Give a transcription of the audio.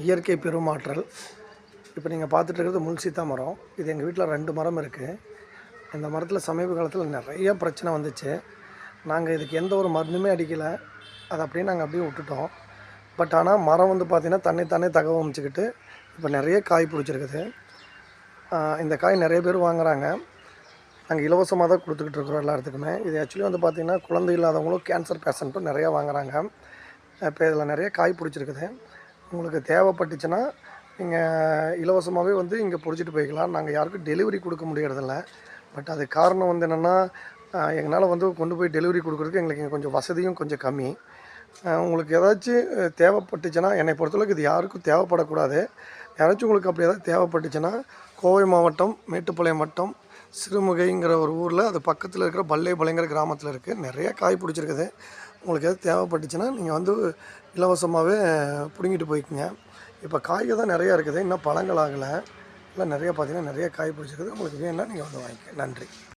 இயற்கை பெருமாற்றல். இப்போ நீங்கள் பார்த்துட்டு இருக்கிறது முள் சீத்தா மரம். இது எங்கள் வீட்டில் 2 மரம் இருக்குது. இந்த மரத்தில் சமீப காலத்தில் நிறைய பிரச்சனை வந்துச்சு. நாங்கள் இதுக்கு எந்த ஒரு மருந்துமே அடிக்கலை. அதை அப்படியே நாங்கள் அப்படியே விட்டுட்டோம். பட் ஆனால் மரம் வந்து பார்த்திங்கன்னா தன்னைத்தானே தகவமைச்சிக்கிட்டு இப்போ நிறைய காய் பிடிச்சிருக்குது. இந்த காய் நிறைய பேர் வாங்குகிறாங்க. நாங்கள் இலவசமாக தான் கொடுத்துக்கிட்டு இருக்கிறோம் எல்லாத்துக்குமே. இது ஆக்சுவலி வந்து பார்த்திங்கன்னா குழந்தை இல்லாதவங்களும் கேன்சர் பேஷண்ட்டும் நிறையா வாங்குகிறாங்க. இப்போ இதில் நிறைய காய் பிடிச்சிருக்குது. உங்களுக்கு தேவைப்பட்டுச்சுன்னா நீங்கள் இலவசமாகவே வந்து இங்கே பிடிச்சிட்டு போய்க்கலாம். நாங்கள் யாருக்கும் டெலிவரி கொடுக்க முடியறதில்ல. பட் அதுக்கு காரணம் வந்து என்னென்னா, எங்களால் வந்து கொண்டு போய் டெலிவரி கொடுக்குறதுக்கு எங்களுக்கு இங்கே கொஞ்சம் வசதியும் கொஞ்சம் கம்மி. உங்களுக்கு ஏதாச்சும் தேவைப்பட்டுச்சுன்னா, என்னை பொறுத்தளவுக்கு இது யாருக்கும் தேவைப்படக்கூடாது. யாராச்சும் உங்களுக்கு அப்படி ஏதாவது தேவைப்பட்டுச்சுன்னா, கோவை மாவட்டம் மேட்டுப்பாளையம் வட்டம் சிறுமுகைங்கிற ஒரு ஊரில், அது பக்கத்தில் இருக்கிற பல்லேபாளையங்கிற கிராமத்தில் இருக்குது. நிறைய காய் பிடிச்சிருக்குது. உங்களுக்கு எதாவது தேவைப்பட்டுச்சுன்னா நீங்கள் வந்து இலவசமாகவே பிடுங்கிட்டு போய்க்குங்க. இப்போ காய்கள் தான் நிறையா இருக்குது. இன்னும் பழங்கள் ஆகலை. எல்லாம் நிறையா பார்த்திங்கன்னா நிறைய காய் பிடிச்சிருக்குது. உங்களுக்கு வேணும்னா நீங்கள் வந்து வாங்கிக்க. நன்றி.